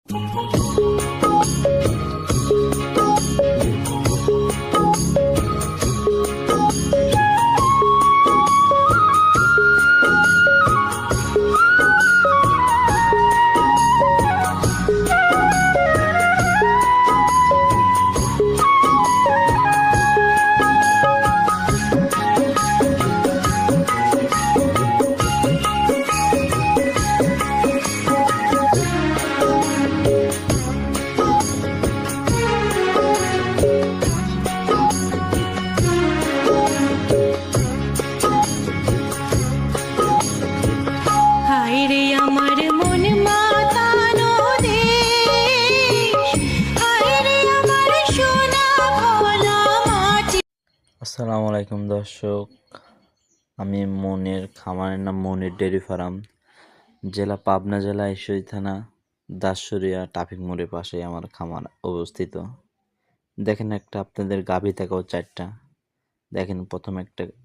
আসসালামু আলাইকুম দর্শক, আমি মনির, খামারের নাম মনির ডেয়ারি ফার্ম, জেলা পাবনা, জেলা ঈশ্বরদী থানা, দাসুরিয়া ট্রাফিক মোড়ের পাশে আমার খামার অবস্থিত। দেখেন একটা আপনাদের গাভী দেখাও 4টা। দেখেন প্রথমে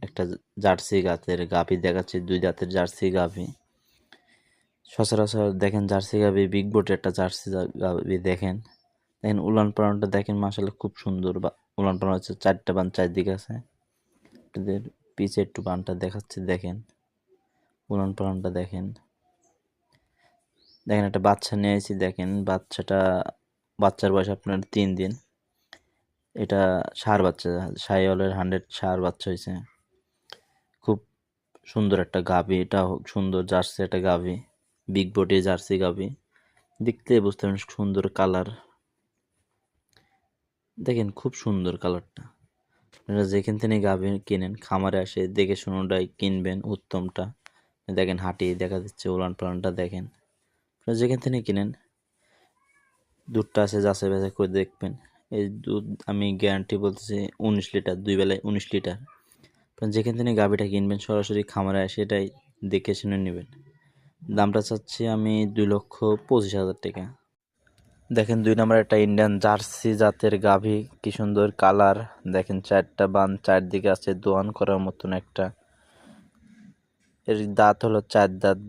একটা জার্সি জাতের গাভী দেখাচ্ছি, 2 দাঁতের জার্সি গাভী। সচরাচর দেখেন জার্সি গাভী বিগ বোটের একটা জার্সি গাভী দেখেন উলান পালানটা দেখেন, মাশাআল্লাহ খুব সুন্দর। উলান পালান হচ্ছে 4টা বান 4 দিকে আছে। আপনাদের পিছে একটু বানটা দেখাচ্ছি, দেখেন উলান পালানটা দেখেন একটা বাচ্চা নিয়ে এসেছি। দেখেন বাচ্চার বয়স আপনার 3 দিন। এটা ষাঁড় বাচ্চা, শাহিওয়ালের 100 ষাঁড় বাচ্চা হয়েছে। খুব সুন্দর একটা গাভী, এটা সুন্দর জার্সি একটা গাভী, বিগ বডি জার্সি গাভী। দেখতে বুঝতে পারেন সুন্দর কালার, দেখেন খুব সুন্দর কালারটা। আপনারা যেখান থেকে গাভী কিনেন খামারে আসে দেখে শুনেটাই কিনবেন উত্তমটা। দেখেন হাঁটিয়ে দেখা দিচ্ছে, উলান পালানটা দেখেন। আপনারা যেখান থেকে কিনেন দুধটা আছে যাচাই বাছাই করে দেখবেন। এই দুধ আমি গ্যারান্টি বলতেছি 19 লিটার, 2 বেলায় 19 লিটার। আপনারা যেখান থেকে গাভীটা কিনবেন সরাসরি খামারে আসে এটাই দেখে শুনে নেবেন। দামটা চাচ্ছি আমি 2,25,000 টাকা। দেখেন 2 নম্বর একটা ইন্ডিয়ান জার্সি জাতের গাভী, কি সুন্দর কালার। দেখেন 4টা বান 4 দিকে আছে, দোয়ান করার মতন একটা। এর দাঁত হলো 4 দাঁত।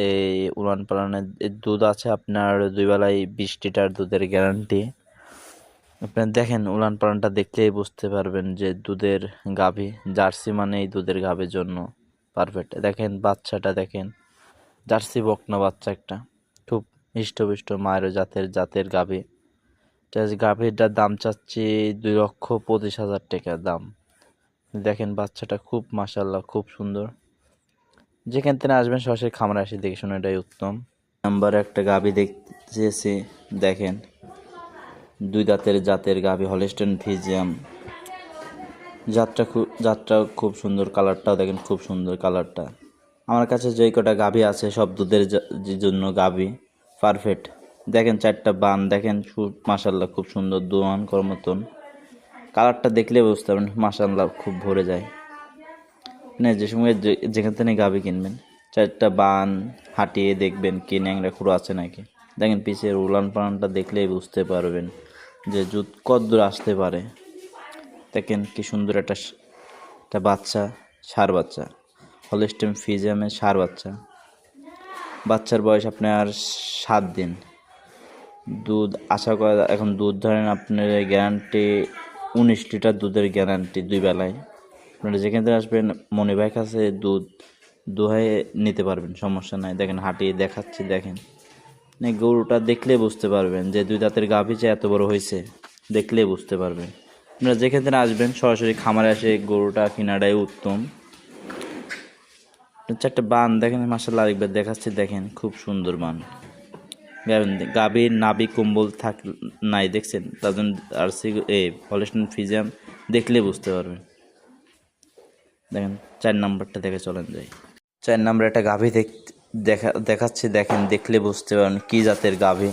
এই উলান পালানের দুধ আছে আপনার 2 বেলায় 20 লিটার দুধের গ্যারান্টি। আপনার দেখেন উলান পালানটা দেখলেই বুঝতে পারবেন যে দুধের গাভী, জার্সি মানে এই দুধের গাভীর জন্য পারফেক্ট। দেখেন বাচ্চাটা দেখেন, জার্সি বকনা বাচ্চা একটা, খুব হৃষ্টপুষ্ট মায়ের জাতের গাভী। গাভীটার দাম চাচ্ছি 2,25,000 টাকা দাম। দেখেন বাচ্চাটা খুব মাশাআল্লাহ খুব সুন্দর। যেখান থেকে আসবেন সরাসরি খামারে আসি দেখে শুনে এটাই উত্তম। নাম্বার একটা গাভী দেখতেছি, দেখেন 2 দাঁতের জাতের গাভী, হলস্টেইন ফ্রিজিয়ান। জাতটা খুব সুন্দর, কালারটাও দেখেন খুব সুন্দর কালারটা। আমার কাছে যে কটা গাভী আছে সব দুধের জন্য গাভী পারফেক্ট। দেখেন 4টা বান দেখেন, মাশাআল্লাহ খুব সুন্দর, দোয়ান করার মতন। কালারটা দেখলে বুঝতে পারবেন মাশাআল্লাহ খুব ভরে যায়। যে সময় যেখান থেকে গাভী কিনবেন 4টা বান হাঁটিয়ে দেখবেন কি ন্যাংরা খুঁড়ো আছে নাকি। দেখেন পিছের উলান পালানটা দেখলেই বুঝতে পারবেন যে দুধ কতদূর আসতে পারে। দেখেন কি সুন্দর একটা বাচ্চা, ষাঁড় বাচ্চা, হলস্টেইন ফ্রিজিয়ানের ষাঁড় বাচ্চা। বাচ্চার বয়স আপনার 7 দিন। দুধ আশা করা এখন দুধ ধরেন আপনার গ্যারান্টি 19 লিটার দুধের গ্যারান্টি 2 বেলায়। আপনারা যেখান থেকে আসবেন মনি ভাই কাছে দুধ দোহাই নিতে পারবেন, সমস্যা নাই। দেখেন হাঁটিয়ে দেখাচ্ছি, দেখেন গরুটা দেখলে বুঝতে পারবেন যে 2 দাঁতের গাভী যে এত বড় হয়েছে, দেখলে বুঝতে পারবেন। আপনারা যেখান থেকে আসবেন সরাসরি খামারে আসে গরুটা কেনাটাই উত্তম। 4টা বান দেখেন মাশাআল্লাহ, আরেকবার দেখাচ্ছি, দেখেন খুব সুন্দর বান। গাভীর নাভি কম্বল নাই দেখছেন, তার জন্য জার্সি হলস্টেইন ফ্রিজিয়ান দেখলে বুঝতে পারবেন। দেখেন 4 নাম্বারটা দেখে চলেন যাই। 4 নাম্বার একটা গাভী দেখাচ্ছি, দেখেন দেখলে বুঝতে পারবেন কি জাতের গাভী।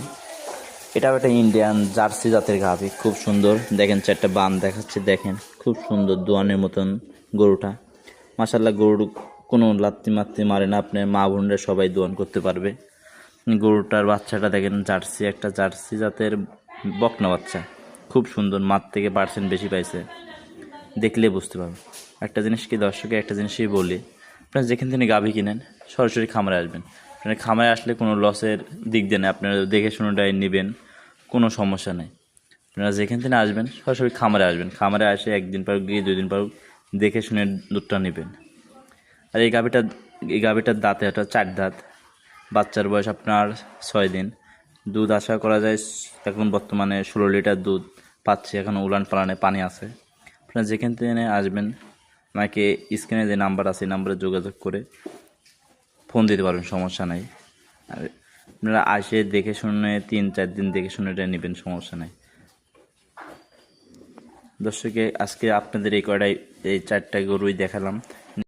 এটাও একটা ইন্ডিয়ান জার্সি জাতের গাভী, খুব সুন্দর। দেখেন 4টা বান দেখাচ্ছি, দেখেন খুব সুন্দর দোয়ানের মতন গরুটা। মাশাআল্লাহ গরুর কোনো লাত্তি মারে না, আপনার মা বোনরা সবাই দোয়ান করতে পারবে। গরুটার বাচ্চাটা দেখেন একটা জার্সি জাতের বকনা বাচ্চা, খুব সুন্দর। মাঠ থেকে পার্সেন্ট বেশি পাইছে, দেখলে বুঝতে পারবেন। একটা জিনিস কি দর্শকে একটা জিনিসই বলি, আপনারা যেখান থেকে গাভী কিনেন সরাসরি খামারে আসবেন। মানে খামারে আসলে কোনো লসের দিক দিয়ে না, আপনারা দেখে শুনেটাই নেবেন, কোনো সমস্যা নেই। আপনারা যেখান থেকে আসবেন সরাসরি খামারে আসবেন, খামারে এসে একদিন পর গিয়ে 2 দিন পর দেখে শুনে দুধটা নেবেন। আর এই গাভীটার দাঁতে একটা 4 দাঁত, বাচ্চার বয়স আপনার 6 দিন, দুধ আশা করা যায় এখন বর্তমানে 16 লিটার দুধ পাচ্ছে, এখন উলান পালানে পানি আছে। আপনারা যেখান থেকে আসবেন আমাকে স্ক্রিনে যে নাম্বার আছে এই নাম্বারে যোগাযোগ করে ফোন দিতে পারবেন, সমস্যা নাই। আর আপনারা আসে দেখে শুনে 3-4 দিন দেখে শুনে এটা নেবেন, সমস্যা নাই। দর্শকে আজকে আপনাদের এই 4টা গরুই দেখালাম।